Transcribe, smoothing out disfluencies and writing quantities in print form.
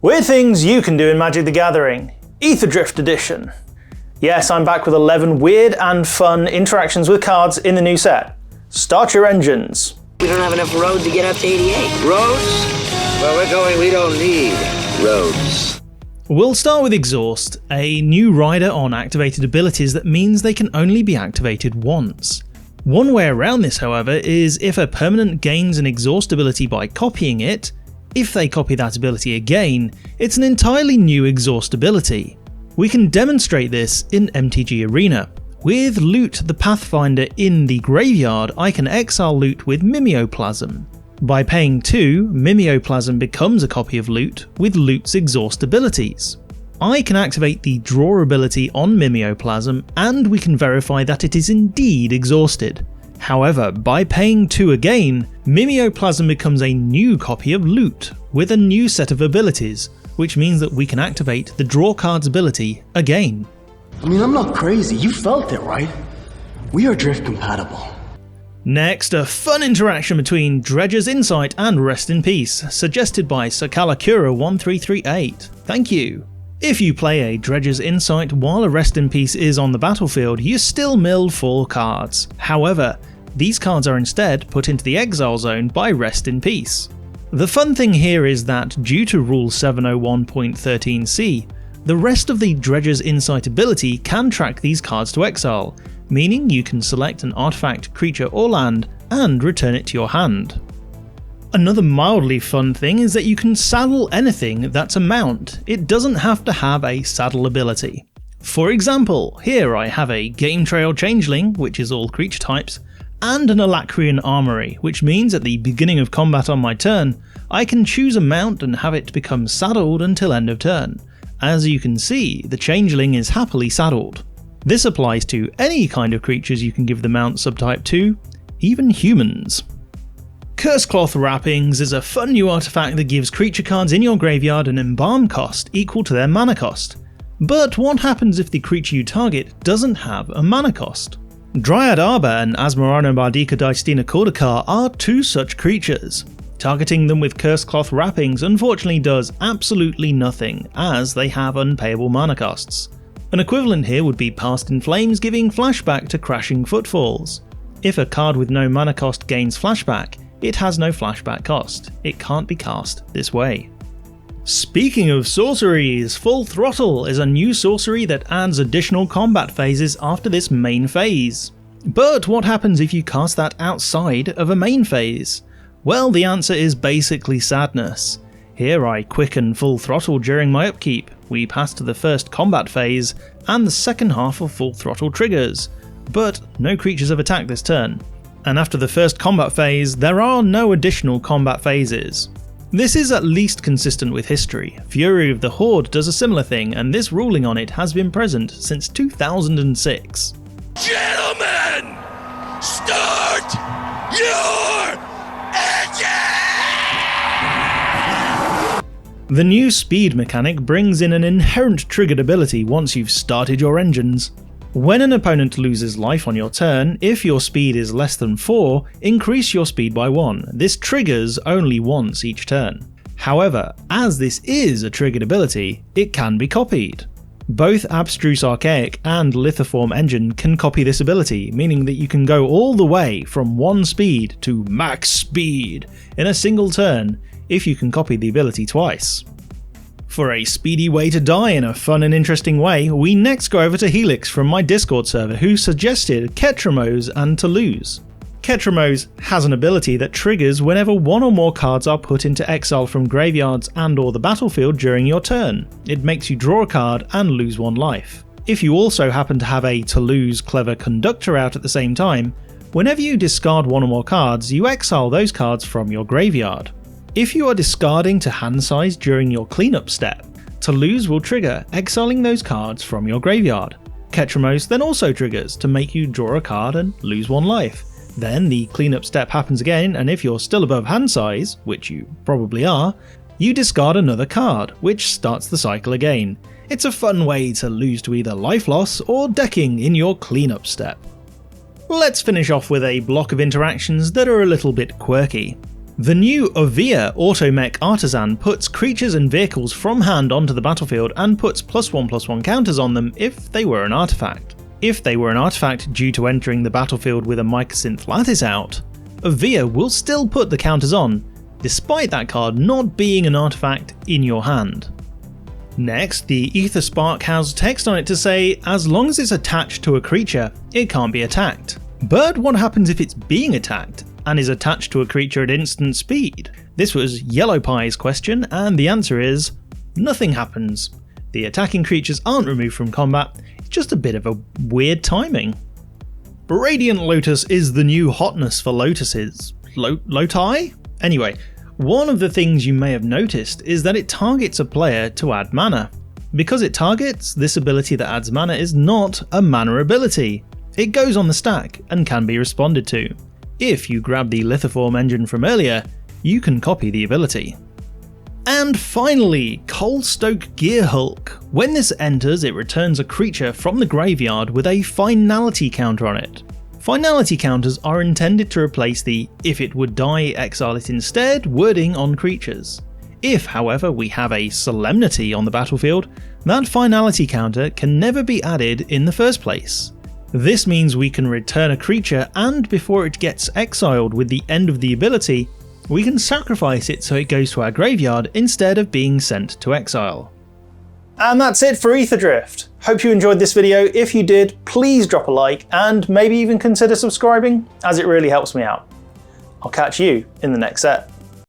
Weird things you can do in Magic the Gathering, Aetherdrift edition. Yes, I'm back with 11 weird and fun interactions with cards in the new set. Start your engines. We don't have enough road to get up to 88. Roads? Where we're going, we don't need roads. We'll start with Exhaust, a new rider on activated abilities that means they can only be activated once. One way around this, however, is if a permanent gains an Exhaust ability by copying it, if they copy that ability again, it's an entirely new Exhaust ability. We can demonstrate this in MTG Arena. With Loot the Pathfinder in the graveyard, I can exile Loot with Mimeoplasm. By paying 2, Mimeoplasm becomes a copy of Loot with Loot's Exhaust abilities. I can activate the Draw ability on Mimeoplasm and we can verify that it is indeed exhausted. However, by paying 2 again, Mimeoplasm becomes a new copy of Loot with a new set of abilities, which means that we can activate the Draw Cards ability again. I mean, I'm not crazy, you felt it, right? We are drift compatible. Next, a fun interaction between Dredger's Insight and Rest in Peace, suggested by Sakalakura1338. Thank you. If you play a Dredger's Insight while a Rest in Peace is on the battlefield, you still mill 4 cards. However, these cards are instead put into the exile zone by Rest in Peace. The fun thing here is that due to Rule 701.13c, the rest of the Dredger's Insight ability can track these cards to exile, meaning you can select an artifact, creature or land and return it to your hand. Another mildly fun thing is that you can saddle anything that's a mount. It doesn't have to have a saddle ability. For example, here I have a Game Trail Changeling, which is all creature types, and an Alacrian Armory, which means at the beginning of combat on my turn, I can choose a mount and have it become saddled until end of turn. As you can see, the Changeling is happily saddled. This applies to any kind of creatures you can give the mount subtype to, even humans. Cursecloth Wrappings is a fun new artifact that gives creature cards in your graveyard an embalm cost equal to their mana cost. But what happens if the creature you target doesn't have a mana cost? Dryad, Arbor and Asmoranomardicadaistinaculdacar are 2 such creatures. Targeting them with Cursecloth Wrappings unfortunately does absolutely nothing, as they have unpayable mana costs. An equivalent here would be Past in Flames giving flashback to Crashing Footfalls. If a card with no mana cost gains flashback, it has no flashback cost. It can't be cast this way. Speaking of sorceries, Full Throttle is a new sorcery that adds additional combat phases after this main phase. But what happens if you cast that outside of a main phase? Well, the answer is basically sadness. Here I quicken Full Throttle during my upkeep, we pass to the first combat phase, and the second half of Full Throttle triggers. But no creatures have attacked this turn. And after the first combat phase, there are no additional combat phases. This is at least consistent with history. Fury of the Horde does a similar thing, and this ruling on it has been present since 2006. Gentlemen, start your engine! The new speed mechanic brings in an inherent triggered ability once you've started your engines. When an opponent loses life on your turn, if your speed is less than 4, increase your speed by 1. This triggers only once each turn. However, as this is a triggered ability, it can be copied. Both Abstruse Archaic and Lithoform Engine can copy this ability, meaning that you can go all the way from 1 speed to max speed in a single turn if you can copy the ability twice. For a speedy way to die in a fun and interesting way, we next go over to Helix from my Discord server, who suggested Ketramose and Toluz. Ketramose has an ability that triggers whenever 1 or more cards are put into exile from graveyards and or the battlefield during your turn. It makes you draw a card and lose 1 life. If you also happen to have a Toluz Clever Conductor out at the same time, whenever you discard 1 or more cards, you exile those cards from your graveyard. If you are discarding to hand size during your cleanup step, Toluz will trigger, exiling those cards from your graveyard. Ketramose then also triggers to make you draw a card and lose 1 life. Then the cleanup step happens again, and if you're still above hand size, which you probably are, you discard another card, which starts the cycle again. It's a fun way to lose to either life loss or decking in your cleanup step. Let's finish off with a block of interactions that are a little bit quirky. The new Oviya Automech Artisan puts creatures and vehicles from hand onto the battlefield and puts +1/+1 counters on them if they were an artifact. If they were an artifact due to entering the battlefield with a Mycosynth Lattice out, Oviya will still put the counters on, despite that card not being an artifact in your hand. Next, the Aetherspark has text on it to say, as long as it's attached to a creature, it can't be attacked. But what happens if it's being attacked and is attached to a creature at instant speed? This was Yellow Pie's question, and the answer is nothing happens. The attacking creatures aren't removed from combat, it's just a bit of a weird timing. Radiant Lotus is the new hotness for Lotuses. Loti? Anyway, one of the things you may have noticed is that it targets a player to add mana. Because it targets, this ability that adds mana is not a mana ability. It goes on the stack and can be responded to. If you grab the Lithoform engine from earlier, you can copy the ability. And finally, Coalstoke Gearhulk. When this enters, it returns a creature from the graveyard with a finality counter on it. Finality counters are intended to replace the "if it would die, exile it instead" wording on creatures. If, however, we have a Solemnity on the battlefield, that finality counter can never be added in the first place. This means we can return a creature, and before it gets exiled with the end of the ability, we can sacrifice it so it goes to our graveyard instead of being sent to exile. And that's it for Aetherdrift. Hope you enjoyed this video. If you did, please drop a like and maybe even consider subscribing, as it really helps me out. I'll catch you in the next set.